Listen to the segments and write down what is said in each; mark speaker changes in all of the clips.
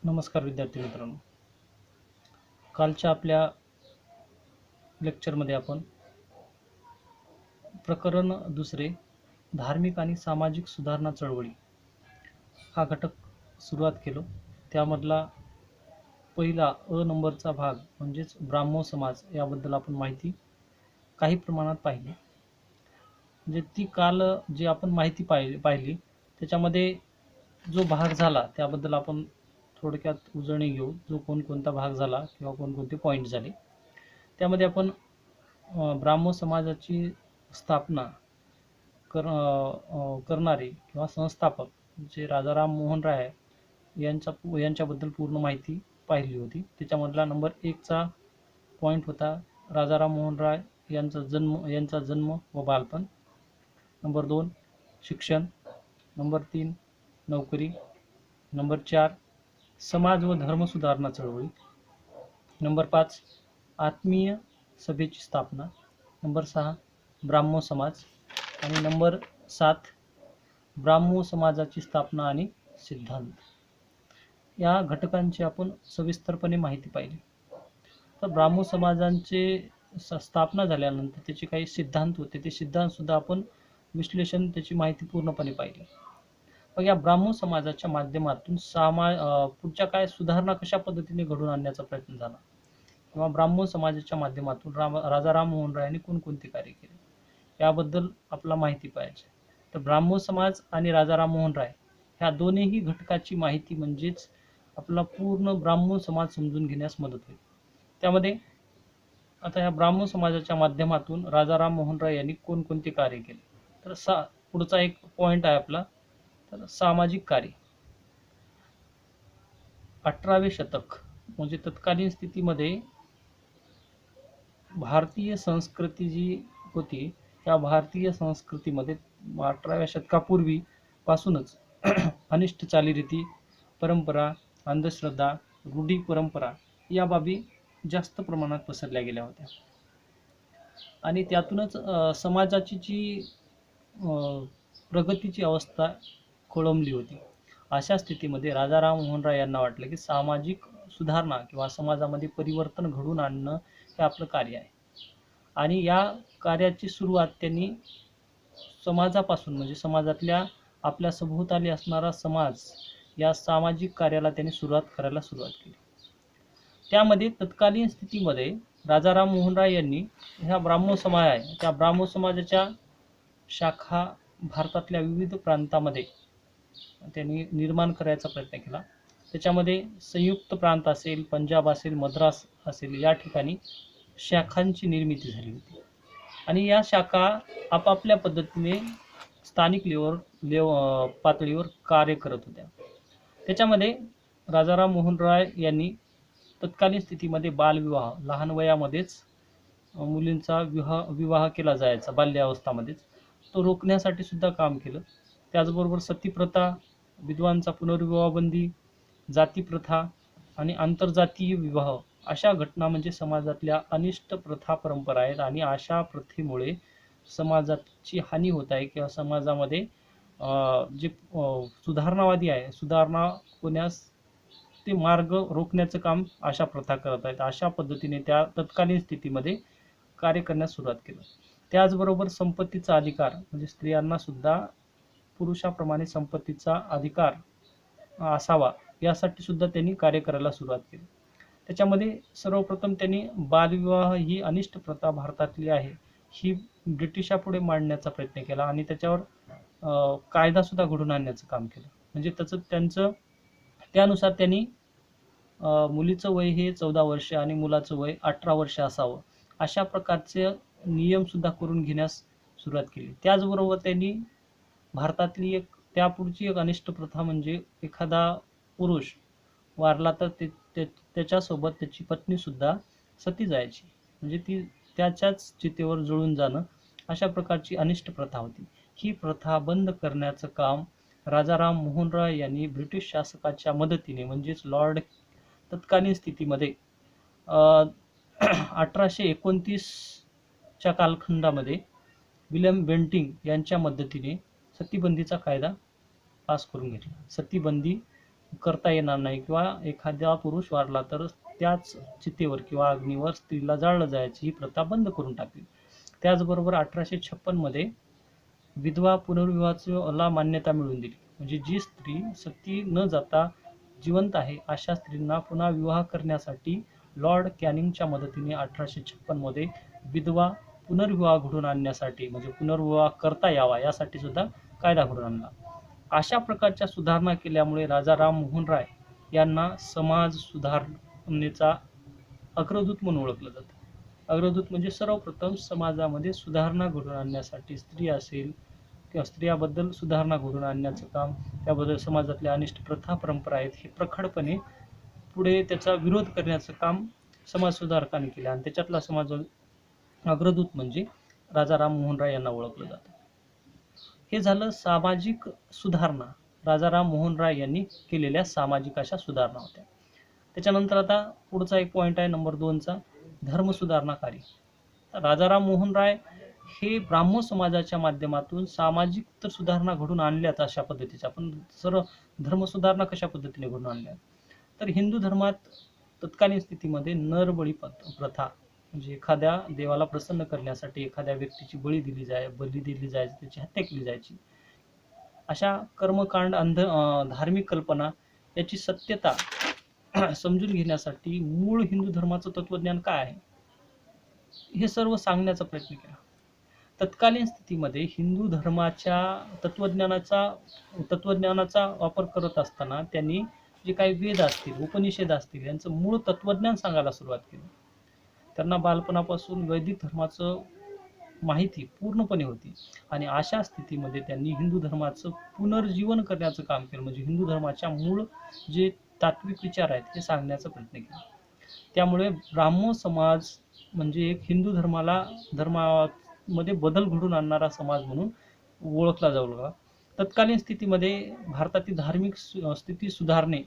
Speaker 1: नमस्कार विद्यार्थी मित्रांनो. कालच्या आपल्या लेक्चरमध्ये आपण प्रकरण दुसरे धार्मिक आणि सामाजिक सुधारणा चळवळी हा घटक सुरुवात केलो. त्यामधला पहिला नंबरचा भाग म्हणजेच ब्राह्मो समाज याबद्दल आपण माहिती काही प्रमाणात पाहिली. म्हणजे ती काल जी आपण माहिती पाहिली त्याच्यामध्ये जो भाग झाला त्याबद्दल आपण थोडक्यात उजळणी घेऊ. जो कोणता भाग झाला किंवा कोणकोणते पॉईंट झाले त्यामध्ये आपण ब्राह्मो समाजाची स्थापना करणारे किंवा संस्थापक जे राजाराम मोहन राय यांच्याबद्दल पूर्ण माहिती पाहिली होती. त्याच्यामधला नंबर 1चा पॉईंट होता राजाराम मोहन राय यांचा जन्म व बालपण. नंबर 2 शिक्षण. नंबर 3 नोकरी. नंबर 4 समाज व धर्म सुधारणा चळवळी. नंबर 5 आत्मीय सभेची स्थापना. नंबर 6 ब्राह्मो समाज. आणि नंबर 7 ब्राह्मो समाजाची स्थापना आणि सिद्धांत. या घटकांची आपण सविस्तरपणे माहिती पाहिली. तर ब्राह्मो समाजांचे स्थापना झाल्यानंतर त्याचे काही सिद्धांत होते, ते सिद्धांत सुद्धा आपण विश्लेषण त्याची माहिती पूर्णपणे पाहिली. मग या ब्राह्मो समाजाच्या माध्यमातून पुढच्या काय सुधारणा कशा पद्धतीने घडून आणण्याचा प्रयत्न झाला किंवा ब्राह्मो समाजाच्या माध्यमातून राजाराम मोहन राय यांनी कोणकोणते कार्य केले याबद्दल आपल्याला माहिती पाहिजे. तर ब्राह्मो समाज आणि राजाराम मोहन राय ह्या दोन्ही घटकाची माहिती म्हणजेच आपल्याला पूर्ण ब्राह्मो समाज समजून घेण्यास मदत होईल. त्यामध्ये आता ह्या ब्राह्मो समाजाच्या माध्यमातून राजाराम मोहन राय यांनी कोणकोणते कार्य केले. तर पुढचा एक पॉइंट आहे आपला, तर सामाजिक कार्य. 18वे शतक म्हणजे तत्कालीन स्थितीमध्ये भारतीय संस्कृती जी होती त्या भारतीय संस्कृतीमध्ये 18व्या शतकापूर्वी पासूनच अनिष्ट चालीरीती, परंपरा, अंधश्रद्धा, रूढी परंपरा या बाबी जास्त प्रमाणात पसरल्या गेल्या होत्या आणि त्यातूनच समाजाची जी प्रगतीची अवस्था खोळंबली होती. अशा स्थितीमध्ये राजाराम मोहन राय यांना वाटलं की सामाजिक सुधारणा किंवा समाजामध्ये परिवर्तन घडवून आणणं हे आपलं कार्य आहे आणि या कार्याची सुरुवात त्यांनी समाजापासून म्हणजे समाजातल्या आपल्या सभोवताली असणारा समाज या सामाजिक कार्याला त्यांनी करायला सुरुवात केली. त्यामध्ये तत्कालीन स्थितीमध्ये राजाराम मोहन राय यांनी ह्या ब्राह्मो समाज आहे त्या ब्राह्मो समाजाच्या शाखा भारतातल्या विविध प्रांतामध्ये त्यांनी निर्माण करायचा प्रयत्न केला. त्याच्यामध्ये संयुक्त प्रांत असेल, पंजाब असेल, मद्रास असेल या ठिकाणी शाखांची निर्मिती झाली होती आणि या शाखा आपापल्या पद्धतीने स्थानिक पातळीवर कार्य करत होत्या. त्याच्यामध्ये राजाराम मोहन राय यांनी तत्कालीन स्थितीमध्ये बालविवाह, लहान वयामध्येच मुलींचा विवाह केला जायचा बाल्यावस्थामध्येच, तो रोखण्यासाठी सुद्धा काम केलं. त्याचबरोबर सतीप्रथा, विधवांचा पुनर्विवाह बंदी, जातीप्रथा आणि आंतरजातीय विवाह अशा घटना म्हणजे समाजातल्या अनिष्ट प्रथा परंपरा आहेत आणि अशा प्रथेमुळे समाजाची हानी होत आहे किंवा समाजामध्ये जे सुधारणावादी आहे, सुधारणा होण्यास ते मार्ग रोखण्याचं काम अशा प्रथा करत आहेत. अशा पद्धतीने त्या तत्कालीन स्थितीमध्ये कार्य करण्यास सुरुवात केलं. त्याचबरोबर संपत्तीचा अधिकार म्हणजे स्त्रियांना सुद्धा पुरुषाप्रमाणे संपत्तीचा अधिकार असावा यासाठी सुद्धा त्यांनी कार्य करायला सुरुवात केली. त्याच्यामध्ये सर्वप्रथम त्यांनी बालविवाह ही अनिष्ट प्रथा भारतातली आहे ही ब्रिटिशापुढे मांडण्याचा प्रयत्न केला आणि त्याच्यावर कायदा सुद्धा घडवून आणण्याचं काम केलं. म्हणजे त्यानुसार त्यांनी मुलीचं वय हे 14 वर्ष आणि मुलाचं वय 18 वर्ष असावं अशा प्रकारचे नियम सुद्धा करून घेण्यास सुरुवात केली. त्याचबरोबर त्यांनी भारतातली त्यापुढची एक अनिष्ट प्रथा म्हणजे एखादा पुरुष वारला तर त्याच्यासोबत त्याची पत्नी सुद्धा सती जायची, म्हणजे ती त्याच्याच चितेवर जळून जाणं अशा प्रकारची अनिष्ट प्रथा होती. ही प्रथा बंद करण्याचं काम राजाराम मोहन राय यांनी ब्रिटिश शासकाच्या मदतीने म्हणजेच तत्कालीन स्थितीमध्ये 1829च्या कालखंडामध्ये विल्यम बेंटिंक यांच्या मदतीने सतीबंदीचा कायदा पास करून घेतला. सतीबंदी करता येणार नाही किंवा एखादा पुरुष वारला तर त्याच चितेवर किंवा अग्नीवर स्त्रीला जाळलं जायची ही प्रथा बंद करून टाकली. त्याचबरोबर 1856 मध्ये विधवा पुनर्विवाहाला मान्यता मिळवून दिली. म्हणजे जी स्त्री सती न जाता जिवंत आहे अशा स्त्रींना पुन्हा विवाह करण्यासाठी लॉर्ड कॅनिंगच्या मदतीने 1856 मध्ये विधवा पुनर्विवाह घडवून आणण्यासाठी म्हणजे पुनर्विवाह करता यावा यासाठी सुद्धा कायदा घडवून आणला. अशा प्रकारच्या सुधारणा केल्यामुळे राजा राममोहन राय यांना समाज सुधारणेचा अग्रदूत म्हणून ओळखलं जातं. अग्रदूत म्हणजे सर्वप्रथम समाजामध्ये सुधारणा घडवून आणण्यासाठी स्त्री असेल किंवा स्त्रियाबद्दल सुधारणा घडवून आणण्याचं काम, त्याबद्दल समाजातल्या अनिष्ट प्रथा परंपरा आहेत हे प्रखरपणे पुढे त्याचा विरोध करण्याचं काम समाज सुधारकांनी केलं आणि त्याच्यातला समाज अग्रदूत म्हणजे राजा राममोहन राय यांना ओळखलं जातं. हे झालं सामाजिक सुधारणा. राजा राममोहन राय यांनी केलेल्या सामाजिक अशा सुधारणा होत्या. त्याच्यानंतर आता पुढचा एक पॉईंट आहे नंबर 2चा, धर्मसुधारणा कार्य. राजा राममोहन राय हे ब्राह्मण समाजाच्या माध्यमातून सामाजिक तर सुधारणा घडून आणल्यात अशा पद्धतीच्या, पण सर्व धर्मसुधारणा कशा पद्धतीने घडून आणल्या तर हिंदू धर्मात तत्कालीन स्थितीमध्ये नरबळी प्रथा म्हणजे एखाद्या देवाला प्रसन्न करण्यासाठी एखाद्या व्यक्तीची बळी दिली जायची, त्याची हत्या केली जायची. अशा कर्मकांड धार्मिक कल्पना याची सत्यता समजून घेण्यासाठी मूळ हिंदू धर्माचं तत्वज्ञान काय आहे हे सर्व सांगण्याचा प्रयत्न केला. तत्कालीन स्थितीमध्ये हिंदू धर्माच्या तत्वज्ञानाचा वापर करत असताना त्यांनी जे काही वेद असतील, उपनिषद असतील यांचं मूळ तत्वज्ञान सांगायला सुरुवात केली. त्यांना बालपणापासून वैदिक धर्माचं माहिती पूर्णपणे होती आणि अशा स्थितीमध्ये त्यांनी हिंदू धर्माचं पुनर्जीवन करण्याचं काम केलं. म्हणजे हिंदू धर्माच्या मूळ जे तात्विक विचार आहेत हे सांगण्याचा प्रयत्न केला. त्यामुळे ब्राह्मण समाज म्हणजे एक हिंदू धर्मामध्ये बदल घडून आणणारा समाज म्हणून ओळखला जाऊ लागला. तत्कालीन स्थितीमध्ये भारतातील धार्मिक स्थिती सुधारणे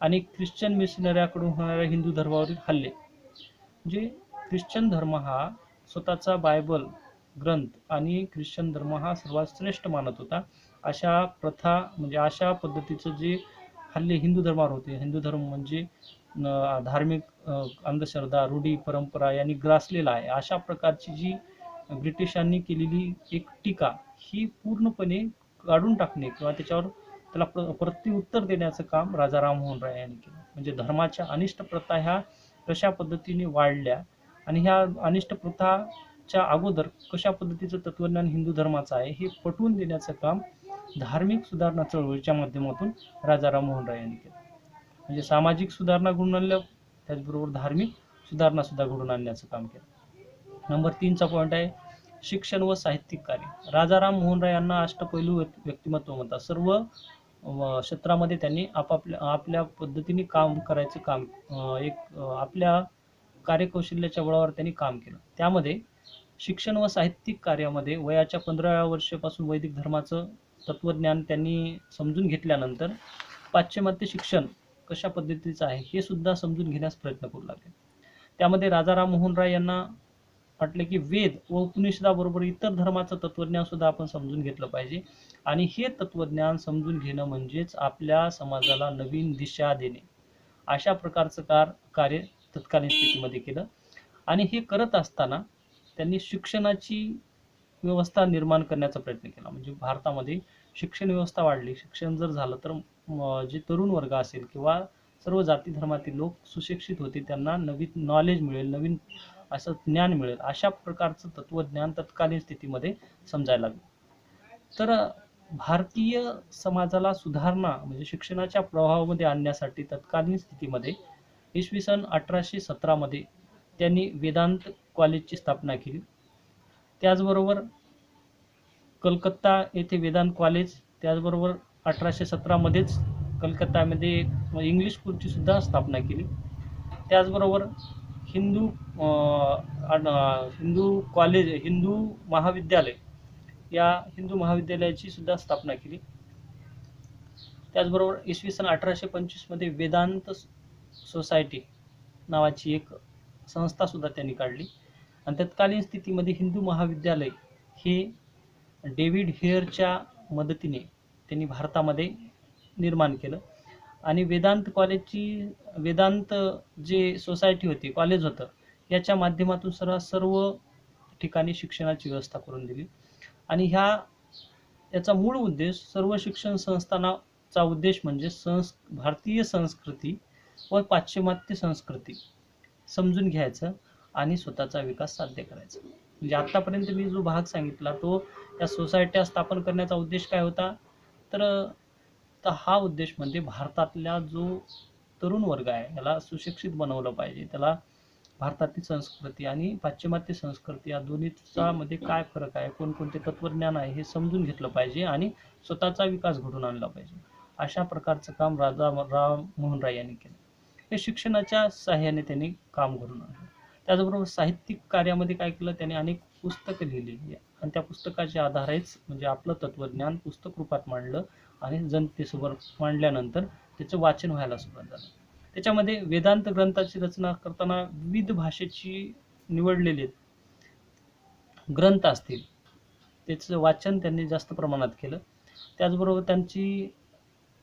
Speaker 1: आणि ख्रिश्चन मिशनऱ्याकडून होणाऱ्या हिंदू धर्मावरील हल्ले, म्हणजे ख्रिश्चन धर्म हा स्वतःचा बायबल ग्रंथ आणि ख्रिश्चन धर्म हा सर्वात श्रेष्ठ मानत होता. अशा प्रथा म्हणजे अशा पद्धतीचं जे हल्ले हिंदू धर्मावर होते, हिंदू धर्म म्हणजे धार्मिक अंधश्रद्धा, रूढी, परंपरा यांनी ग्रासलेला आहे. अशा प्रकारची जी ब्रिटिशांनी केलेली एक टीका ही पूर्णपणे काढून टाकणे किंवा त्याला प्रत्युत्तर देण्याचं काम राजा राममोहन राय यांनी केलं. म्हणजे धर्माच्या अनिष्ट प्रथा ह्या कशा पद्धतीने वाढल्या आणि ह्या अनिष्ट प्रथाच्या अगोदर कशा पद्धतीचं तत्वज्ञान हिंदू धर्माचं आहे हे पटवून देण्याचं काम धार्मिक सुधारणा चळवळीच्या माध्यमातून राजा राममोहन राय यांनी केलं. म्हणजे सामाजिक सुधारणा घडून आणल्या, त्याचबरोबर धार्मिक सुधारणा सुद्धा घडून आणण्याचं काम केलं. नंबर 3चा पॉईंट आहे शिक्षण व साहित्यिक कार्य. राजा राममोहन राय यांना अष्टपैलू व्यक्तिमत्व म्हणतात. सर्व क्षेत्रामध्ये त्यांनी आपल्या पद्धतीने काम करायचं काम आपल्या कार्यकौशल्याच्या बळावर त्यांनी काम केलं. त्यामध्ये शिक्षण व साहित्यिक कार्यामध्ये वयाच्या 15व्या वर्षापासून वैदिक धर्माचं तत्वज्ञान त्यांनी समजून घेतल्यानंतर पाश्चिमात्य शिक्षण कशा पद्धतीचं आहे हे सुद्धा समजून घेण्यास प्रयत्न करू लागले. त्यामध्ये राजा राममोहन राय यांना वाटले की वेद व उपनिषदाबरोबर इतर धर्माचं तत्वज्ञान सुद्धा आपण समजून घेतलं पाहिजे आणि हे तत्वज्ञान समजून घेणं म्हणजेच आपल्या समाजाला नवीन दिशा देणे. अशा प्रकारचं कार्य तत्कालीन स्थितीमध्ये केलं आणि हे करत असताना त्यांनी शिक्षणाची व्यवस्था निर्माण करण्याचा प्रयत्न केला. म्हणजे भारतामध्ये शिक्षण व्यवस्था वाढली, शिक्षण जर झालं तर जे तरुण वर्ग असेल किंवा सर्व जाती धर्मातील लोक सुशिक्षित होते, त्यांना नवीन नॉलेज मिळेल, नवीन असं ज्ञान मिळेल, अशा प्रकारचं तत्वज्ञान तत्कालीन स्थितीमध्ये समजायला लागलं. तर भारतीय समाजाला सुधारणा म्हणजे शिक्षणाच्या प्रभावामध्ये आणण्यासाठी तत्कालीन स्थितीमध्ये इसवी सन 1817 मध्ये त्यांनी वेदांत कॉलेजची स्थापना केली. त्याचबरोबर कलकत्ता येथे वेदांत कॉलेज, त्याचबरोबर 1817 मध्येच कलकत्तामध्ये इंग्लिश स्कूलची सुद्धा स्थापना केली. त्याचबरोबर हिंदू महाविद्यालय या हिंदू महाविद्यालयाची सुद्धा स्थापना केली. त्याचबरोबर इसवी सन 1825 मध्ये वेदांत सोसायटी नावाची एक संस्था सुद्धा त्यांनी काढली आणि तत्कालीन स्थितीमध्ये हिंदू महाविद्यालय हे डेव्हिड हेअरच्या मदतीने त्यांनी भारतामध्ये निर्माण केलं आणि वेदांत जे सोसायटी होती, कॉलेज होतं, याच्या माध्यमातून सर्व ठिकाणी शिक्षणाची व्यवस्था करून दिली. आणि याचा मूळ उद्देश सर्व शिक्षण संस्थांचा उद्देश म्हणजे भारतीय संस्कृती व पाश्चिमात्य संस्कृती समजून घ्यायचं आणि स्वतःचा विकास साध्य करायचा. म्हणजे आतापर्यंत मी जो भाग सांगितला तो या सोसायट्या स्थापन करण्याचा उद्देश काय होता, तर हा उद्देश म्हणजे भारतातल्या जो तरुण वर्ग आहे याला सुशिक्षित बनवलं पाहिजे, त्याला भारतातील संस्कृती आणि पाश्चिमात्य संस्कृती या दोन्हीचा मध्ये काय फरक आहे, कोणकोणते तत्वज्ञान आहे हे समजून घेतलं पाहिजे आणि स्वतःचा विकास घडवून आणला पाहिजे. अशा प्रकारचं काम राजा राम मोहन राय यांनी केलं. हे शिक्षणाच्या सहाय्याने त्यांनी काम घडवून आणलं. त्याचबरोबर साहित्यिक कार्यामध्ये काय केलं, त्यांनी अनेक पुस्तकं लिहिली आणि त्या पुस्तकाच्या आधारेच म्हणजे आपलं तत्वज्ञान पुस्तक रूपात मांडलं आणि जनतेसमोर मांडल्यानंतर त्याचं वाचन व्हायला सुरुवात झालं. त्याच्यामध्ये वेदांत ग्रंथाची रचना करताना विविध भाषेची निवडलेले ग्रंथ असतील त्याचं वाचन त्यांनी जास्त प्रमाणात केलं. त्याचबरोबर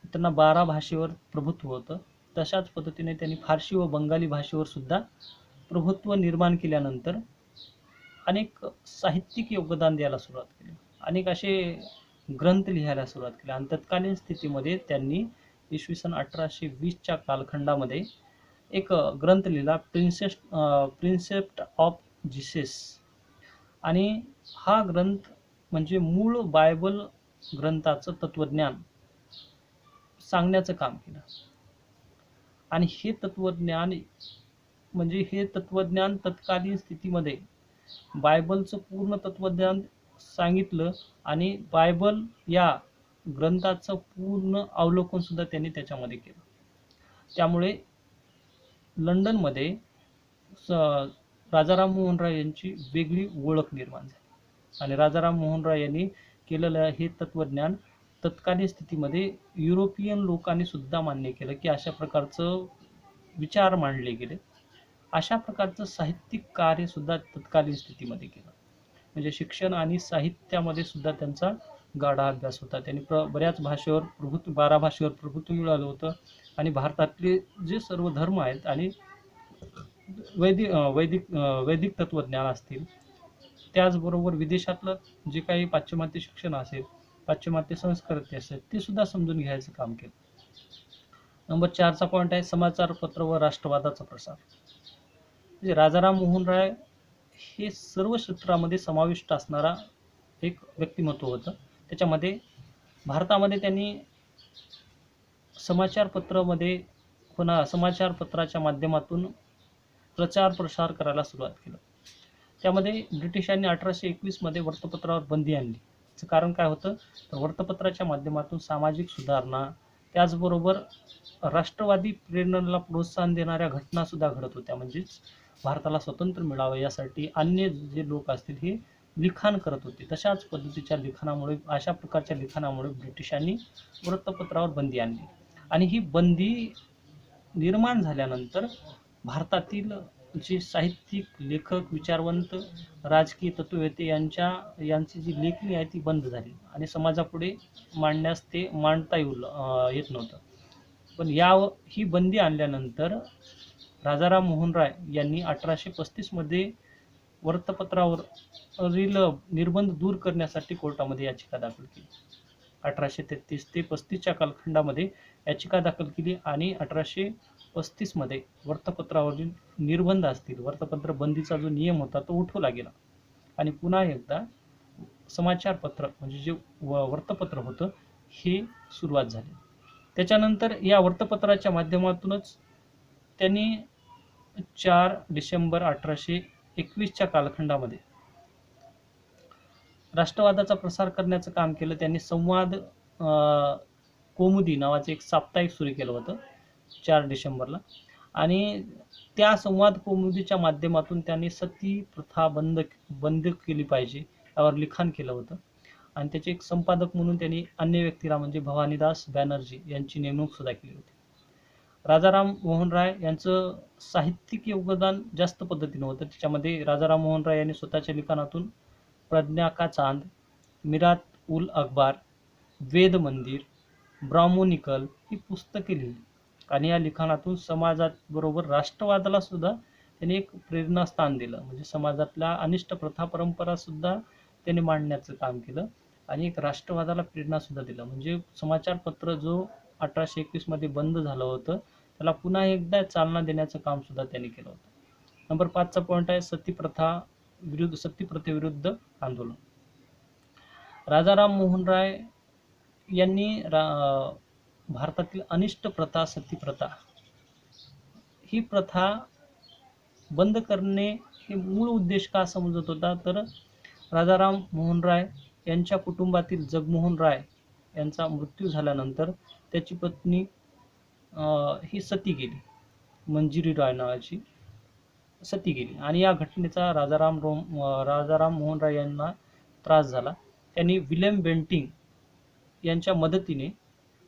Speaker 1: त्यांना 12 भाषेवर प्रभुत्व होतं. तशाच पद्धतीने त्यांनी फारसी व बंगाली भाषेवर सुद्धा प्रभुत्व निर्माण केल्यानंतर अनेक साहित्यिक योगदान द्यायला सुरुवात केली, अनेक असे ग्रंथ लिहायला सुरुवात केली. आणि तत्कालीन स्थितीमध्ये त्यांनी इसवी सन 1820च्या कालखंडामध्ये एक ग्रंथ लिहिला, प्रिन्सेप्ट ऑफ जीसस. आणि हा ग्रंथ म्हणजे मूळ बायबल ग्रंथाचं तत्वज्ञान सांगण्याचं काम केलं. आणि हे तत्वज्ञान तत्कालीन स्थितीमध्ये बायबलचं पूर्ण तत्वज्ञान सांगितलं आणि बायबल या ग्रंथाचं पूर्ण अवलोकन सुद्धा त्यांनी त्याच्यामध्ये केलं. त्यामुळे लंडनमध्ये राजाराम मोहन राय यांची वेगळी ओळख निर्माण झाली. आणि राजाराम मोहन राय यांनी केलेलं हे तत्वज्ञान तत्कालीन स्थितीमध्ये युरोपियन लोकांनी सुद्धा मान्य केलं की अशा प्रकारचं विचार मांडले गेले. अशा प्रकारचं साहित्यिक कार्य सुद्धा तत्कालीन स्थितीमध्ये केलं. म्हणजे शिक्षण आणि साहित्यामध्ये सुद्धा त्यांचा गाढा अभ्यास होता. त्यांनी बऱ्याच भाषेवर 12 भाषेवर प्रभुत्व मिळालं होतं. आणि भारतातले जे सर्व धर्म आहेत आणि वैदिक तत्वज्ञान असतील, त्याचबरोबर विदेशातलं जे काही पाश्चिमात्य शिक्षण असेल, पाश्चिमात्य संस्कृती असेल, ते सुद्धा समजून घ्यायचं काम केलं. नंबर 4चा पॉईंट आहे समाचार पत्र व राष्ट्रवादाचा प्रसार. म्हणजे राजाराम मोहन राय हे सर्व क्षेत्रामध्ये समाविष्ट असणारा एक व्यक्तिमत्व होतं. त्याच्यामध्ये भारतामध्ये त्यांनी समाचार पत्राच्या माध्यमातून प्रचार प्रसार करायला सुरुवात केलं. त्यामध्ये ब्रिटिशांनी 1821 मध्ये वृत्तपत्रावर बंदी आणली. याचं कारण काय होतं, तर वृत्तपत्राच्या माध्यमातून सामाजिक सुधारणा, त्याचबरोबर राष्ट्रवादी प्रेरणेला प्रोत्साहन देणाऱ्या घटना सुद्धा घडत होत्या. म्हणजेच भारताला स्वातंत्र्य मिळावं यासाठी अन्य जे लोक असतील हे लिखाण करत होते. तशाच पद्धतीच्या लिखाणामुळे, अशा प्रकारच्या लिखाणामुळे ब्रिटिशांनी वृत्तपत्रावर बंदी आणली. आणि ही बंदी निर्माण झाल्यानंतर भारतातील जे साहित्यिक, लेखक, विचारवंत, राजकीय तत्ववेते यांची जी लेखणी आहे ती बंद झाली आणि समाजापुढे मांडण्यास ते मांडता येत नव्हतं. पण ही बंदी आणल्यानंतर राजाराम मोहन राय यांनी 1835 मध्ये वृत्तपत्रावरील निर्बंध दूर करण्यासाठी कोर्टामध्ये याचिका दाखल केली. 1833 ते 35च्या कालखंडामध्ये याचिका दाखल केली आणि 1835 मध्ये वृत्तपत्रावरील निर्बंध असतील, वृत्तपत्र बंदीचा जो नियम होता तो उठवला गेला आणि पुन्हा एकदा समाचारपत्र म्हणजे जे वृत्तपत्र होतं हे सुरुवात झाली. त्याच्यानंतर या वृत्तपत्राच्या माध्यमातूनच त्यांनी 4 डिसेंबर 1821च्या कालखंडामध्ये राष्ट्रवादाचा प्रसार करण्याचं काम केलं. त्यांनी संवाद कौमुदी नावाचं एक साप्ताहिक सुरू केलं होतं 4 डिसेंबरला. आणि त्या संवाद कौमुदीच्या माध्यमातून त्यांनी सती प्रथा बंद केली पाहिजे यावर लिखाण केलं होतं. आणि त्याचे एक संपादक म्हणून त्यांनी अन्य व्यक्तीला म्हणजे भवानीदास बॅनर्जी यांची नेमणूक सुद्धा केली होती. राजाराम मोहन राय यांचं साहित्यिक योगदान जास्त पद्धतीनं होतं. त्याच्यामध्ये राजाराम मोहन राय यांनी स्वतःच्या लिखाणातून प्रज्ञा का चांद, मिरात उल अखबार, वेद मंदिर, ब्राह्मोनिकल ही पुस्तके लिहिली. आणि या लिखाणातून समाजात बरोबर राष्ट्रवादाला सुद्धा त्यांनी एक प्रेरणास्थान दिलं. म्हणजे समाजातल्या अनिष्ट प्रथा परंपरा सुद्धा त्यांनी मांडण्याचं काम केलं आणि एक राष्ट्रवादाला प्रेरणा सुद्धा दिलं. म्हणजे समाचारपत्र जो 1821 मध्ये बंद झालं होतं त्याला पुन्हा एकदा चालना देण्याचं काम सुद्धा त्यांनी केलं होतं. नंबर 5चा पॉईंट आहे सतीप्रथेविरुद्ध आंदोलन. राजाराम मोहन राय यांनी भारतातील अनिष्ट प्रथा सतीप्रथा ही प्रथा बंद करणे हे मूळ उद्देश का समजत होता, तर राजाराम मोहन राय यांच्या कुटुंबातील जगमोहन राय यांचा मृत्यू झाल्यानंतर त्याची पत्नी ही सती गेली, मंजिरी राय नावाची सती गेली आणि या घटनेचा राजाराम मोहन राय यांना त्रास झाला. त्यांनी विल्यम बेंटिंग यांच्या मदतीने,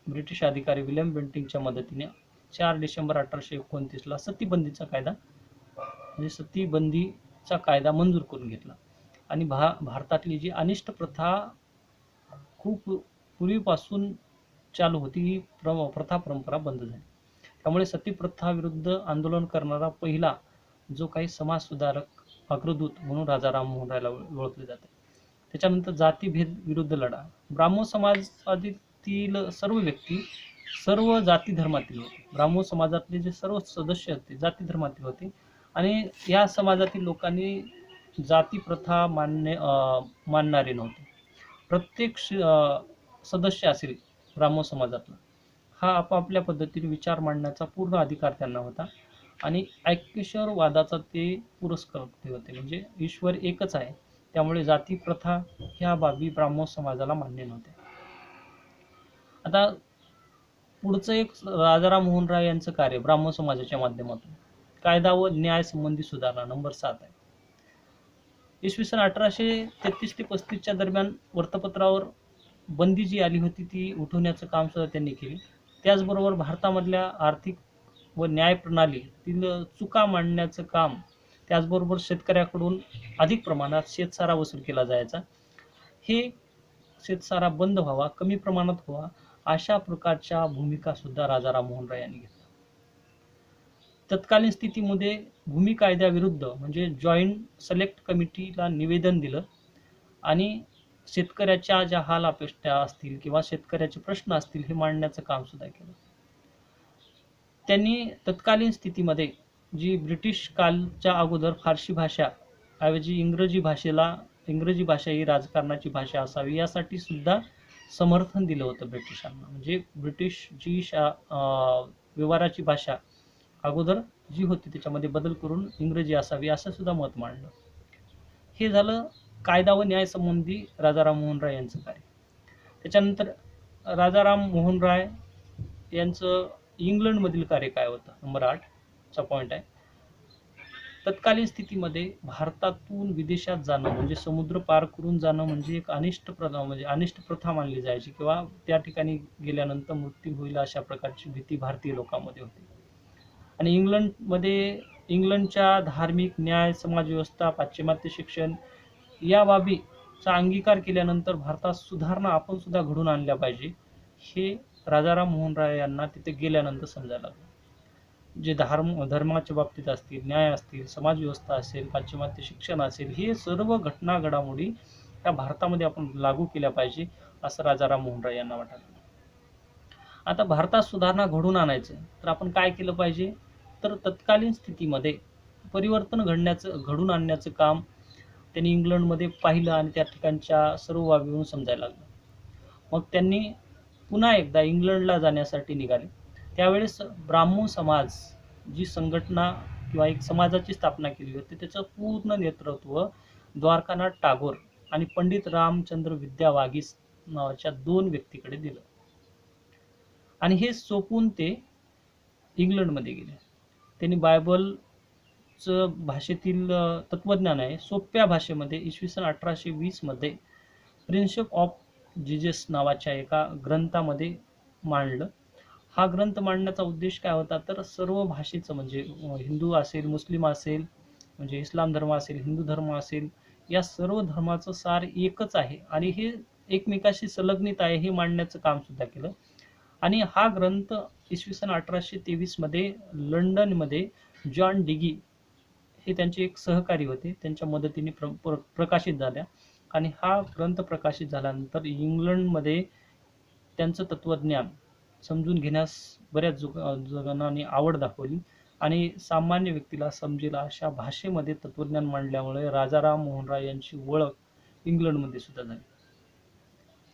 Speaker 1: ब्रिटिश अधिकारी विल्यम बेंटिंगच्या मदतीने 4 डिसेंबर 1829ला सतीबंदीचा कायदा म्हणजे सतीबंदीचा कायदा मंजूर करून घेतला आणि भारतातली जी अनिष्ट प्रथा खूप पूर्वीपासून चालू होती ही प्रथा परंपरा बंद झाली. त्यामुळे सतीप्रथा विरुद्ध आंदोलन करणारा पहिला जो काही समाज सुधारक अग्रदूत म्हणून राजाराम मोहन रायला ओळखले जाते. त्याच्यानंतर जातीभेद विरुद्ध लढा. ब्राह्मण समाजातील सर्व व्यक्ती सर्व जाती धर्मातील होते. ब्राह्मण समाजातले जे सर्व सदस्य होते जाती धर्मातील होते आणि या समाजातील लोकांनी जाती प्रथा मानणारे नव्हते. प्रत्येक सदस्य असेल ब्राह्मण समाजातला हा आपापल्या पद्धतीने विचार मांडण्याचा पूर्ण अधिकार त्यांना होता आणि ऐक्येश्वरवादाचा ते पुरस्कर्ते होते. म्हणजे ईश्वर एकच आहे, त्यामुळे जाती प्रथा ह्या बाबी ब्राह्मण समाजाला मान्य नव्हत्या. आता पुढचं एक राजाराम मोहन राय यांचं कार्य ब्राह्मण समाजाच्या माध्यमातून कायदा व न्याय संबंधी सुधारणा. नंबर 7 आहे. इसवी सन 1833 ते 35च्या दरम्यान वर्तपत्रावर बंदी जी आली होती ती उठवण्याचं काम सुद्धा त्यांनी केले. त्याचबरोबर भारतामधल्या आर्थिक व न्याय प्रणालीतील चुका मांडण्याचं काम, त्याचबरोबर शेतकऱ्याकडून अधिक प्रमाणात शेतसारा वसूल केला जायचा, हे शेतसारा बंद व्हावा, कमी प्रमाणात व्हावा, अशा प्रकारच्या भूमिका सुद्धा राजाराम मोहन राय यांनी घेतल्या. तत्कालीन स्थितीमध्ये भूमी कायद्याविरुद्ध म्हणजे जॉईंट सिलेक्ट कमिटीला निवेदन दिलं आणि शेतकऱ्याच्या ज्या हाल अपेक्षा असतील किंवा शेतकऱ्याचे प्रश्न असतील हे मांडण्याचं काम सुद्धा केलं. त्यांनी तत्कालीन स्थितीमध्ये जी ब्रिटिश कालच्या अगोदर फारसी भाषा ऐवजी इंग्रजी भाषा ही राजकारणाची भाषा असावी यासाठी सुद्धा समर्थन दिलं होतं ब्रिटिशांना. म्हणजे ब्रिटिश जी व्यवहाराची भाषा अगोदर जी होती त्याच्यामध्ये बदल करून इंग्रजी असावी असं सुद्धा मत मांडलं. हे झालं कायदा व न्याय संबंधी राजाराम मोहन राय यांचं कार्य. त्याच्यानंतर राजाराम मोहन राय यांचं इंग्लंडमधील कार्य काय होतं. नंबर 8चा पॉईंट आहे. तत्कालीन स्थितीमध्ये भारतातून विदेशात जाणं म्हणजे समुद्र पार करून जाणं म्हणजे एक अनिष्ट प्रथा मानली जायची किंवा त्या ठिकाणी गेल्यानंतर मृत्यू होईल अशा प्रकारची भीती भारतीय लोकांमध्ये होती. आणि इंग्लंडच्या धार्मिक न्याय समाजव्यवस्था पाश्चिमात्य शिक्षण या बाबीचा अंगीकार केल्यानंतर भारतात सुधारणा आपण सुद्धा घडून आणल्या पाहिजे हे राजाराम मोहन राय यांना तिथे गेल्यानंतर समजायला लागलं. जे धर्माच्या बाबतीत असतील, न्याय असतील, समाजव्यवस्था असेल, पाश्चिमात्य शिक्षण असेल, हे सर्व घटना घडामोडी त्या भारतामध्ये आपण लागू केल्या पाहिजे असं राजाराम मोहन राय यांना वाटलं. आता भारतात सुधारणा घडून आणायचं तर आपण काय केलं पाहिजे, तर तत्कालीन स्थितीमध्ये परिवर्तन घडून आणण्याचं काम त्यांनी इंग्लंडमध्ये पाहिलं आणि त्या ठिकाणच्या सर्व बाबीवरून समजायला लागलं. मग त्यांनी पुन्हा एकदा इंग्लंडला जाण्यासाठी निघाले. त्यावेळेस ब्राह्मण समाज जी संघटना किंवा एक समाजाची स्थापना केली होती त्याचं पूर्ण नेतृत्व द्वारकानाथ टागोर आणि पंडित रामचंद्र विद्या वागीस नावाच्या 2 व्यक्तीकडे दिलं आणि हे सोपून ते इंग्लंडमध्ये गेले. त्यांनी बायबलचं भाषेतील तत्वज्ञान आहे सोप्या भाषेमध्ये इसवी सन 1820 मध्ये प्रिन्सिप ऑफ जीजस नावाच्या एका ग्रंथामध्ये मांडलं. हा ग्रंथ मांडण्याचा उद्देश काय होता, तर सर्व भाषेचं म्हणजे हिंदू असेल, मुस्लिम असेल, म्हणजे इस्लाम धर्म असेल, हिंदू धर्म असेल, या सर्व धर्माचं सार एकच आहे आणि हे एकमेकाशी संलग्नित आहे हे मांडण्याचं काम सुद्धा केलं. आणि हा ग्रंथ इसवी सन 1823 मध्ये लंडनमध्ये जॉन डिगी हे त्यांचे एक सहकारी होते, त्यांच्या मदतीने प्रकाशित झाल्या. आणि हा ग्रंथ प्रकाशित झाल्यानंतर इंग्लंडमध्ये त्यांचं तत्वज्ञान समजून घेण्यास बऱ्याच जणांनी आवड दाखवली आणि सामान्य व्यक्तीला समजेल अशा भाषेमध्ये तत्वज्ञान मांडल्यामुळे राजाराम मोहन राय यांची ओळख इंग्लंडमध्ये सुद्धा झाली.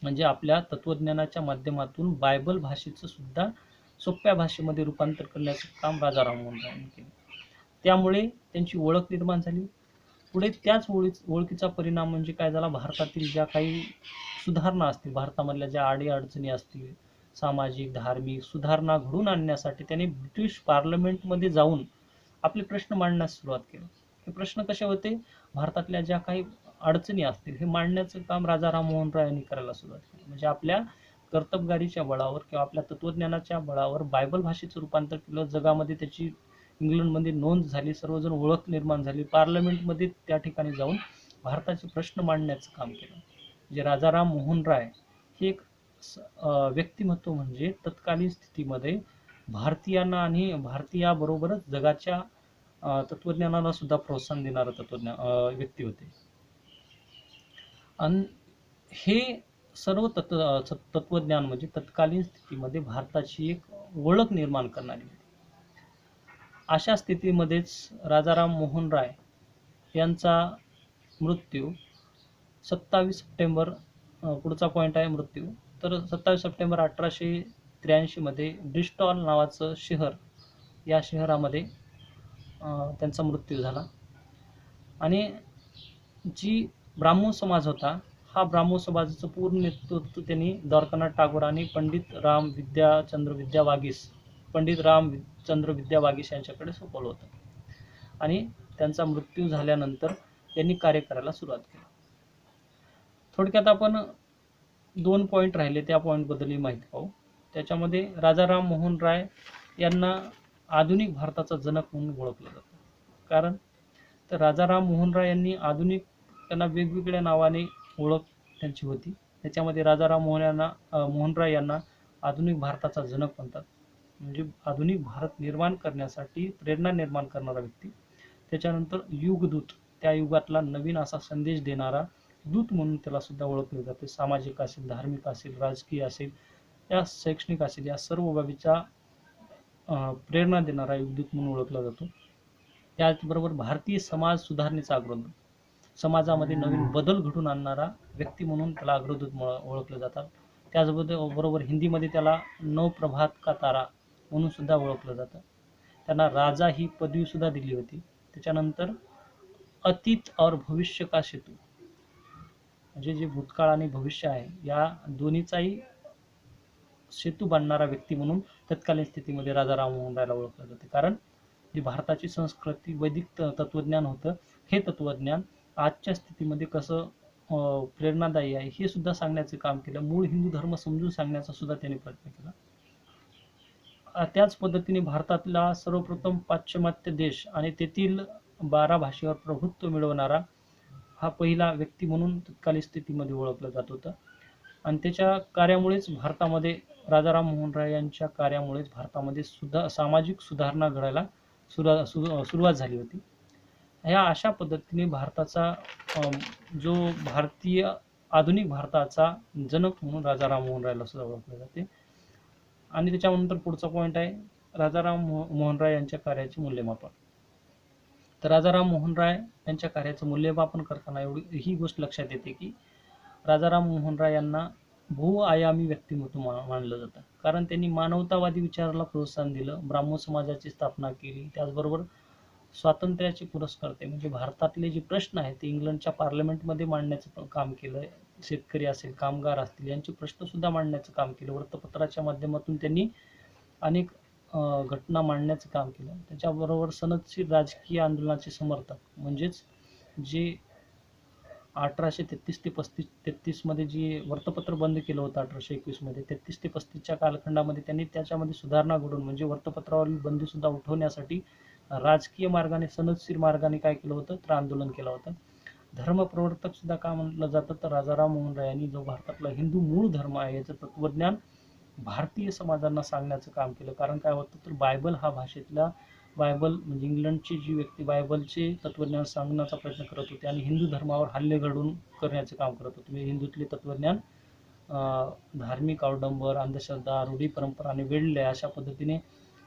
Speaker 1: म्हणजे आपल्या तत्वज्ञानाच्या माध्यमातून बायबल भाषेचं सुद्धा सोप्या भाषेमध्ये रूपांतर करण्याचं काम राजाराम मोहन रायांनी केलं. त्यामुळे त्यांची ओळख निर्माण झाली. पुढे त्याच ओळखीचा परिणाम म्हणजे काय झाला, भारतातील ज्या काही सुधारणा असतील, भारतामधल्या ज्या अडीअडचणी असतील, सामाजिक धार्मिक सुधारणा घडून आणण्यासाठी त्यांनी ब्रिटिश पार्लमेंटमध्ये जाऊन आपले प्रश्न मांडण्यास सुरुवात केली. हे प्रश्न कसे होते, भारतातल्या ज्या काही अडचणी असतील हे मांडण्याचं काम राजाराम मोहन राय यांनी करायला सुरुवात केली. म्हणजे आपल्या कर्तबगारीच्या बळावर किंवा आपल्या तत्वज्ञानाच्या बळावर बायबल भाषेचं रूपांतर केलं, जगामध्ये त्याची इंग्लंडमध्ये नोंद झाली, सर्वजण ओळख निर्माण झाली. पार्लमेंटमध्ये त्या ठिकाणी जाऊन भारताचे प्रश्न मांडण्याचं काम केलं. जे राजाराम मोहन राय हे एक व्यक्तिमत्व म्हणजे तत्कालीन स्थितीमध्ये भारतीयांना आणि भारतीयाबरोबरच जगाच्या तत्वज्ञानाला सुद्धा प्रोत्साहन देणारं व्यक्ती होते. आणि हे सर्व तत्वज्ञान म्हणजे तत्कालीन स्थितीमध्ये भारताची एक ओळख निर्माण करणारी होती. अशा स्थितीमध्येच राजाराम मोहन राय यांचा मृत्यू 27 सप्टेंबर, पुढचा पॉईंट आहे मृत्यू, तर 27 सप्टेंबर 1883 मध्ये ब्रिस्टॉल नावाचं शहर, या शहरामध्ये त्यांचा मृत्यू झाला. आणि जी ब्राह्मण समाज होता, हा ब्राह्मण समाजाचं पूर्ण नेतृत्व त्यांनी द्वारकानाथ टागोर आणि पंडित रामचंद्र विद्या वागीस यांच्याकडे सोपवलं होतं. आणि त्यांचा मृत्यू झाल्यानंतर त्यांनी कार्य करायला सुरुवात केली. थोडक्यात आपण 2 पॉईंट राहिले, त्या पॉईंटबद्दलही माहिती पाहू. त्याच्यामध्ये राजाराम मोहन राय यांना आधुनिक भारताचा जनक म्हणून ओळखलं जातं. कारण तर राजाराम मोहन राय यांनी त्यांना वेगवेगळ्या नावाने ओळख त्यांची होती. त्याच्यामध्ये राजाराम मोहन राय यांना आधुनिक भारताचा जनक म्हणतात. म्हणजे आधुनिक भारत निर्माण करण्यासाठी प्रेरणा निर्माण करणारा व्यक्ती. त्याच्यानंतर युगदूत, त्या युगातला नवीन असा संदेश देणारा दूत म्हणून त्याला सुद्धा ओळखले जाते. सामाजिक असेल, धार्मिक असेल, राजकीय असेल, या शैक्षणिक असेल, या सर्व बाबीचा प्रेरणा देणारा युगदूत म्हणून ओळखला जातो. त्याचबरोबर भारतीय समाज सुधारणेचा अग्रदूत, समाजामध्ये नवीन बदल घडून आणणारा व्यक्ती म्हणून त्याला अग्रदूत ओळखले जातात. त्याचबरोबर हिंदीमध्ये त्याला नवप्रभात का तारा म्हणून सुद्धा ओळखलं जातं. त्यांना राजा ही पदवी सुद्धा दिली होती. त्याच्यानंतर अतीत और भविष्य का सेतू, म्हणजे जे भूतकाळ आणि भविष्य आहे या दोन्हीचाही सेतू बांधणारा व्यक्ती म्हणून तत्कालीन स्थितीमध्ये राजाराम मोहन रायला ओळखलं जाते. कारण जी भारताची संस्कृती वैदिक तत्वज्ञान होतं, हे तत्वज्ञान आजच्या स्थितीमध्ये कसं प्रेरणादायी आहे हे सुद्धा सांगण्याचे काम केलं. मूळ हिंदू धर्म समजून सांगण्याचा सुद्धा त्यांनी प्रयत्न केला. त्याच पद्धतीने भारतातला सर्वप्रथम पाश्चिमात्य देश आणि तेथील 12 भाषेवर प्रभुत्व मिळवणारा हा पहिला व्यक्ती म्हणून तत्कालीन स्थितीमध्ये ओळखलं जात होतं. आणि त्याच्या कार्यामुळेच भारतामध्ये राजाराम मोहन राय यांच्या कार्यामुळेच भारतामध्ये सामाजिक सुधारणा घडायला सुरुवात झाली होती. ह्या अशा पद्धतीने भारताचा जो भारतीय आधुनिक भारताचा जनक म्हणून राजाराम मोहन रायला सुद्धा ओळखले जाते. आणि त्याच्यानंतर पुढचा पॉईंट आहे राजाराम मोहन राय यांच्या कार्याचे मूल्यमापन. तर राजाराम मोहन राय यांच्या कार्याचं मूल्यमापन करताना एवढी ही गोष्ट लक्षात येते की राजाराम मोहन राय यांना बहुआयामी व्यक्तिमत्व मानलं जातं. कारण त्यांनी मानवतावादी विचाराला प्रोत्साहन दिलं, ब्राह्मण समाजाची स्थापना केली, त्याचबरोबर स्वातंत्र्याचे पुरस्कर्ते म्हणजे भारतातले जे प्रश्न आहेत ते इंग्लंडच्या पार्लमेंटमध्ये मांडण्याचं काम केलं. शेतकरी असेल, कामगार असतील, यांचे प्रश्न सुद्धा मांडण्याचं काम केलं. वृत्तपत्राच्या माध्यमातून त्यांनी अनेक घटना मांडण्याचं काम केलं. त्याच्याबरोबर सनदशीर राजकीय आंदोलनाचे समर्थक म्हणजेच जे 1833 ते 33 मध्ये जे वृत्तपत्र बंद केलं होतं 1821 मध्ये, 33 ते 35च्या कालखंडामध्ये त्यांनी त्याच्यामध्ये सुधारणा घडवून म्हणजे वृत्तपत्रावरील बंदी सुद्धा उठवण्यासाठी राजकीय मार्गाने, सनदशीर मार्गाने काय केलं होतं तर आंदोलन केलं होतं. धर्मप्रवर्तक सुद्धा का म्हटलं जातं तर राजाराम मोहन राय यांनी जो भारतातला हिंदू मूळ धर्म आहे याचं तत्वज्ञान भारतीय समाजांना सांगण्याचं काम केलं. कारण काय होतं तर बायबल हा भाषेतला बायबल म्हणजे इंग्लंडची जी व्यक्ती बायबलचे तत्त्वज्ञान सांगण्याचा प्रयत्न करत होते आणि हिंदू धर्मावर हल्ले घडवून करण्याचे काम करत होते. म्हणजे हिंदूतले तत्त्वज्ञान धार्मिक अवडंबर, अंधश्रद्धा, रूढी परंपरा आणि वेडले अशा पद्धतीने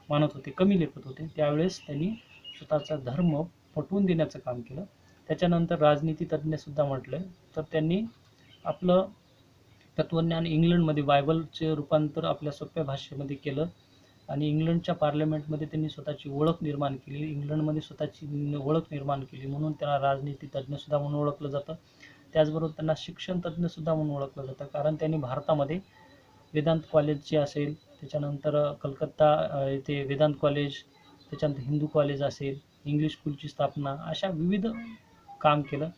Speaker 1: मानत होते, कमी लेखत होते. त्यावेळेस त्यांनी स्वतःचा धर्म पटवून देण्याचं काम केलं. त्याच्यानंतर राजनीती तज्ज्ञ सुद्धा म्हटलं तर त्यांनी आपलं तत्त्वज्ञान इंग्लंडमध्ये बायबलचे रूपांतर आपल्या सोप्या भाषेमध्ये केलं आणि इंग्लंडच्या पार्लमेंटमध्ये त्यांनी स्वतःची ओळख निर्माण केली. इंग्लंडमध्ये स्वतःची ओळख निर्माण केली म्हणून त्यांना राजनीती तज्ज्ञसुद्धा म्हणून ओळखलं जातं. त्याचबरोबर त्यांना शिक्षण तज्ज्ञसुद्धा म्हणून ओळखलं जातं. कारण त्यांनी भारतामध्ये वेदांत कॉलेज जे असेल, त्याच्यानंतर कलकत्ता येथे वेदांत कॉलेज, त्याच्यानंतर हिंदू कॉलेज असेल, इंग्लिश स्कूलची स्थापना, अशा विविध काम केलं.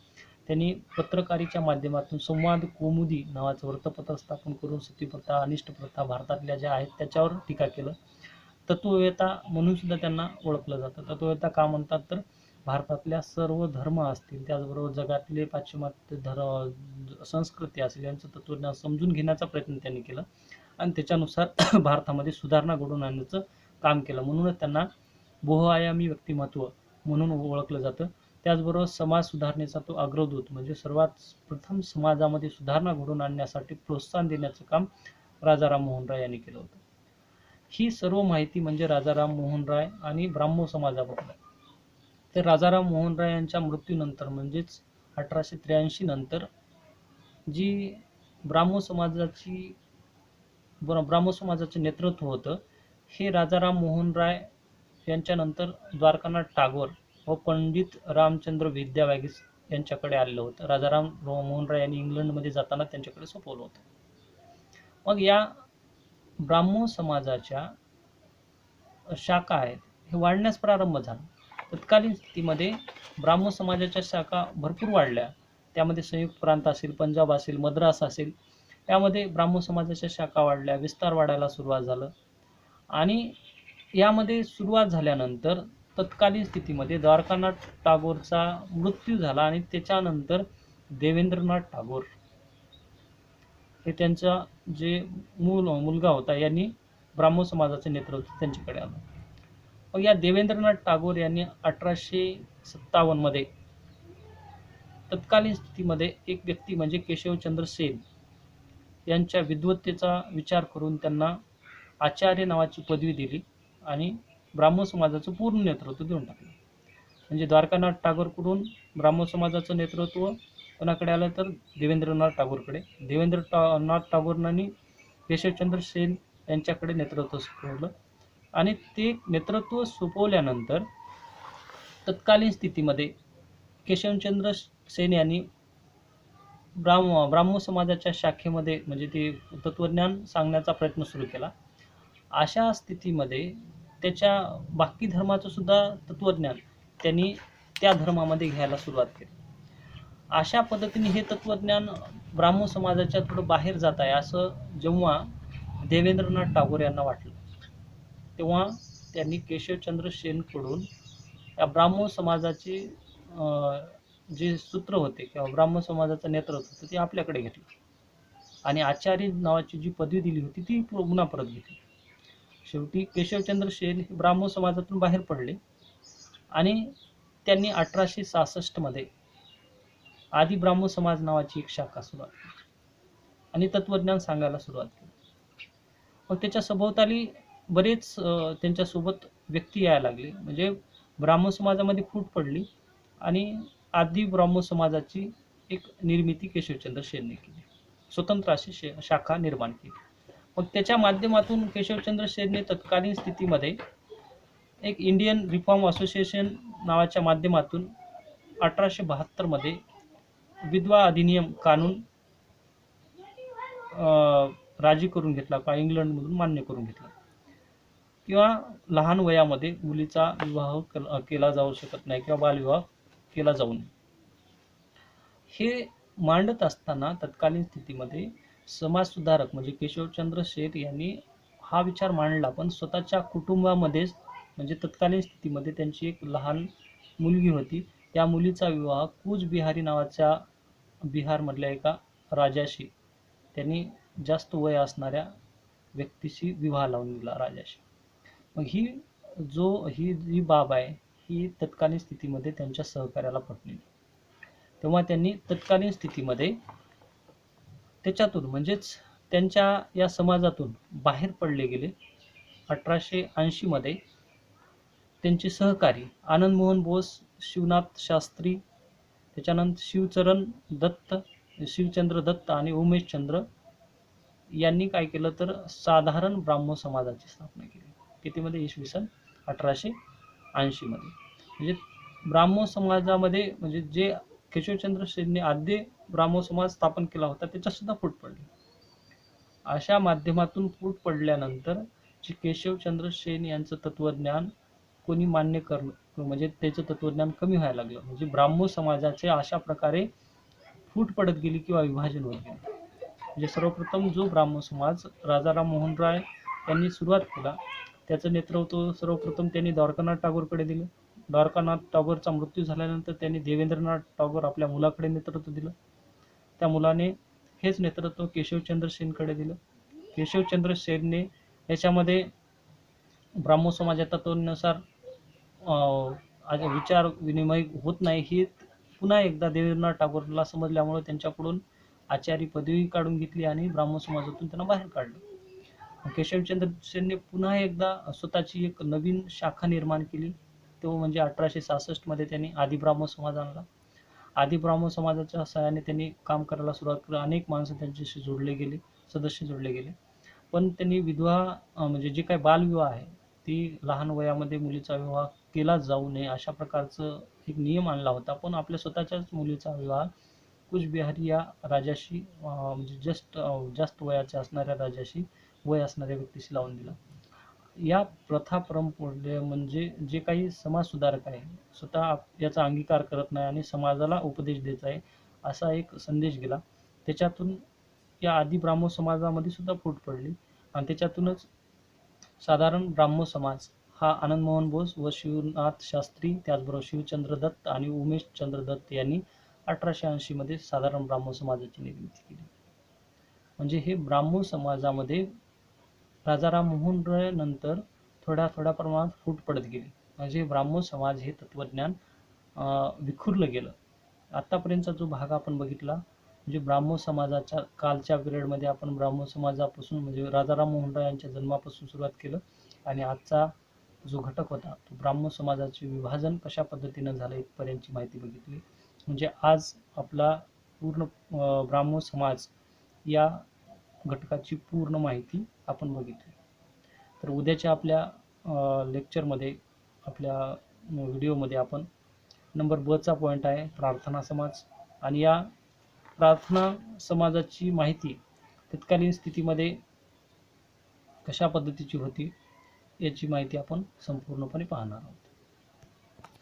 Speaker 1: त्यांनी पत्रकारितेच्या माध्यमातून संवाद कौमुदी नावाचं वृत्तपत्र स्थापन करून सतीप्रथा, अनिष्ट प्रथा भारतातल्या ज्या आहेत त्याच्यावर टीका केलं. तत्ववेता म्हणून सुद्धा त्यांना ओळखलं जातं. तत्ववेता का म्हणतात तर भारतातल्या सर्व धर्म असतील, त्याचबरोबर जगातले पाश्चिमात्य संस्कृती असेल यांचं तत्वज्ञान समजून घेण्याचा प्रयत्न त्यांनी केला आणि त्याच्यानुसार भारतामध्ये सुधारणा घडवून आणण्याचं काम केलं. म्हणूनच त्यांना बहुआयामी व्यक्तिमत्व म्हणून ओळखलं जातं. त्याचबरोबर समाज सुधारणेचा तो अग्रदूत म्हणजे सर्वात प्रथम समाजामध्ये सुधारणा घडवून आणण्यासाठी प्रोत्साहन देण्याचं काम राजाराम मोहन राय यांनी केलं होतं. ही सर्व माहिती म्हणजे राजाराम मोहन राय आणि ब्राह्मो समाजाबद्दल. तर राजाराम मोहन राय यांच्या मृत्यूनंतर म्हणजेच 1883 नंतर जी ब्राह्मो समाजाचे नेतृत्व होतं हे राजाराम मोहन राय यांच्यानंतर द्वारकानाथ टागोर व पंडित रामचंद्र विद्यावागीस यांच्याकडे आलेलं होतं. राजाराम मोहन राय यांनी इंग्लंडमध्ये जाताना त्यांच्याकडे सोपवलं होतं. मग या ब्राह्मो समाजाच्या शाखा आहेत हे वाढण्यास प्रारंभ झाला. तत्कालीन स्थितीमध्ये ब्राह्मो समाजाच्या शाखा भरपूर वाढल्या. त्यामध्ये संयुक्त प्रांत असेल, पंजाब असेल, मद्रास असेल, यामध्ये ब्राह्मो समाजाच्या शाखा वाढल्या, विस्तार वाढायला सुरुवात झालं आणि यामध्ये सुरुवात झाल्यानंतर तत्कालीन स्थितीमध्ये द्वारकानाथ टागोरचा मृत्यू झाला आणि त्याच्यानंतर देवेंद्रनाथ टागोर हे त्यांचा जे मुलगा होता यांनी ब्राह्मो समाजाचे नेतृत्व त्यांच्याकडे आलं. मग या देवेंद्रनाथ टागोर यांनी 1857 मध्ये तत्कालीन स्थितीमध्ये एक व्यक्ती म्हणजे केशवचंद्र सेन यांच्या विद्वत्तेचा विचार करून त्यांना आचार्य नावाची पदवी दिली आणि ब्राह्मो समाजाचं पूर्ण नेतृत्व देऊन टाकलं. म्हणजे द्वारकानाथ टागोरकडून ब्राह्मो समाजाचं नेतृत्व कोणाकडे आलं तर देवेंद्रनाथ टागोरकडे. देवेंद्रनाथ टागोरांनी केशवचंद्र सेन यांच्याकडे नेतृत्व सोपवलं आणि ते नेतृत्व सोपवल्यानंतर तत्कालीन स्थितीमध्ये केशवचंद्र सेन यांनी ब्राह्मो समाजाच्या शाखेमध्ये म्हणजे ते तत्वज्ञान सांगण्याचा प्रयत्न सुरू केला. अशा स्थितीमध्ये त्याच्या बाकी धर्माचं सुद्धा तत्वज्ञान त्यांनी त्या धर्मामध्ये घ्यायला सुरुवात केली. अशा पद्धतीने हे तत्वज्ञान ब्राह्मो समाजाच्या थोडं बाहेर जात आहे असं जेव्हा देवेंद्रनाथ टागोर यांना वाटलं तेव्हा त्यांनी केशवचंद्र सेनकडून या ब्राह्मो समाजाचे जे सूत्र होते किंवा ब्राह्मो समाजाचं नेतृत्व होतं ते आपल्याकडे घेतलं आणि आचार्य नावाची जी पदवी दिली होती ती पुन्हा परत घेतली. शेवटी केशवचंद्र सेन हे ब्राह्मो समाजातून बाहेर पडले आणि त्यांनी 1866 मध्ये आदि ब्राह्मो समाज नावाची एक शाखा सुरुवात केली आणि तत्वज्ञान सांगायला सुरुवात केली. मग त्याच्या सभोवताली बरेच त्यांच्यासोबत व्यक्ती यायला लागले. म्हणजे ब्राह्मो समाजामध्ये फूट पडली आणि आदि ब्राह्मो समाजाची एक निर्मिती केशवचंद्र सेनने केली. स्वतंत्र अशी शाखा निर्माण केली. मग त्याच्या माध्यमातून केशवचंद्र सेनने तत्कालीन स्थितीमध्ये एक इंडियन रिफॉर्म असोसिएशन नावाच्या माध्यमातून 1872 मध्ये विधवा अधिनियम कानून राजी करून घेतला का इंग्लंडमधून मान्य करून घेतला किंवा लहान वयामध्ये मुलीचा विवाह केला जाऊ शकत नाही किंवा बालविवाह केला जाऊ नये. हे मांडत असताना तत्कालीन स्थितीमध्ये समाजसुधारक म्हणजे केशवचंद्र सेन यांनी हा विचार मांडला पण स्वतःच्या कुटुंबामध्येच म्हणजे तत्कालीन स्थितीमध्ये त्यांची एक लहान मुलगी होती. त्या मुलीचा विवाह कूचबिहारी नावाच्या बिहारमधल्या एका राजाशी त्यांनी जास्त वय असणाऱ्या व्यक्तीशी विवाह लावून दिला राजाशी. मग ही जी बाब आहे ही तत्कालीन स्थितीमध्ये त्यांच्या सहकार्याला पटली. तेव्हा त्यांनी तत्कालीन स्थितीमध्ये त्याच्यातून म्हणजेच त्यांच्या या समाजातून बाहेर पडले गेले. 1880 मध्ये त्यांचे सहकारी आनंद मोहन बोस, शिवनाथ शास्त्री, त्याच्यानंतर शिवचंद्र दत्त आणि उमेशचंद्र यांनी काय केलं तर साधारण ब्राह्मो समाजाची स्थापना केली. कितीमध्ये? इसवी सन 1880 मध्ये. म्हणजे ब्राह्मो समाजामध्ये म्हणजे जे केशवचंद्र सेनने आद्य ब्राह्मो समाज स्थापन केला होता त्याच्यात सुद्धा फूट पडली. अशा माध्यमातून फूट पडल्यानंतर जे केशवचंद्र सेन यांचं तत्वज्ञान कोणी मान्य करणं म्हणजे त्याचं तत्वज्ञान कमी व्हायला लागलं. म्हणजे ब्राह्मो समाजाचे अशा प्रकारे फूट पडत गेली किंवा विभाजन होत गेले. म्हणजे सर्वप्रथम जो ब्राह्मो समाज राजाराम मोहन राय यांनी सुरुवात केला त्याचं नेतृत्व सर्वप्रथम त्यांनी द्वारकानाथ टागोरकडे दिलं. द्वारकानाथ टागोरचा मृत्यू झाल्यानंतर त्यांनी देवेंद्रनाथ टागोर आपल्या मुलाकडे नेतृत्व दिलं. त्या मुलाने हेच नेतृत्व केशवचंद्र सेनकडे दिलं. केशवचंद्र सेनने याच्यामध्ये ब्राह्मो समाजाच्या तत्वानुसार विचार विनिमय होत नाही हे पुन्हा एकदा देवेंद्रनाथ टागोरला समजल्यामुळे त्यांच्याकडून आचार्य पदवी काढून घेतली आणि ब्राह्मो समाजातून त्यांना बाहेर काढलं. केशवचंद्र सेनने पुन्हा एकदा स्वतःची एक नवीन शाखा निर्माण केली. तो म्हणजे 1866 मध्ये त्यांनी आदि ब्राह्मो समाज आणला. आदि ब्राह्मो समाजाच्या सहाय्याने त्यांनी काम करायला सुरुवात केली. अनेक माणसं त्यांच्याशी जोडले गेले, सदस्य जोडले गेले. पण त्यांनी विधवा म्हणजे जे काही बालविवाह आहे ती लहान वयामध्ये मुलीचा विवाह केला जाऊ नये अशा प्रकारचं एक नियम आणला होता. पण आपल्या स्वतःच्याच मुलीचा विवाह कुचबिहारी या राजाशी म्हणजे जास्त वयाच्या असणाऱ्या राजाशी, वय असणाऱ्या व्यक्तीशी लावून दिला. या प्रथा परंपरे म्हणजे जे काही समाज सुधारक आहे स्वतः याचा अंगीकार करत नाही आणि समाजाला उपदेश देत आहे असा एक संदेश गेला. त्याच्यातून या आदि ब्राह्मो समाजामध्ये सुद्धा फूट पडली आणि त्याच्यातूनच साधारण ब्राह्मो समाज हा आनंद मोहन बोस व शिवनाथ शास्त्री त्याचबरोबर शिवचंद्र दत्त आणि उमेशचंद्र दत्त यांनी 1880 मध्ये साधारण ब्राह्मो समाजाची निर्मिती केली. म्हणजे हे ब्राह्मो समाजामध्ये राजाराम मोहन राय नंतर थोड्या प्रमाणात फूट पडत गेली. म्हणजे ब्राह्मो समाज हे तत्वज्ञान विखुरलं गेलं. आतापर्यंतचा जो भाग आपण बघितला म्हणजे ब्राह्मो समाजाच्या कालच्या पिरियडमध्ये आपण ब्राह्मो समाजापासून म्हणजे राजाराम मोहन राय यांच्या जन्मापासून सुरुवात केलं आणि आजचा जो घटक होता तो ब्राह्मो समाजाचे विभाजन कशा पद्धतीनं झालं इथपर्यंतची माहिती बघितली. म्हणजे आज आपला पूर्ण ब्राह्मो समाज या घटकाची पूर्ण माहिती आपण बघितली. तर उद्याच्या आपल्या लेक्चरमध्ये आपल्या व्हिडिओमध्ये आपण नंबर ब चा पॉईंट आहे प्रार्थना समाज आणि या प्रार्थना समाजाची माहिती तत्कालीन स्थितीमध्ये कशा पद्धतीची होती याची माहिती आपण संपूर्णपणे पाहणार आहोत.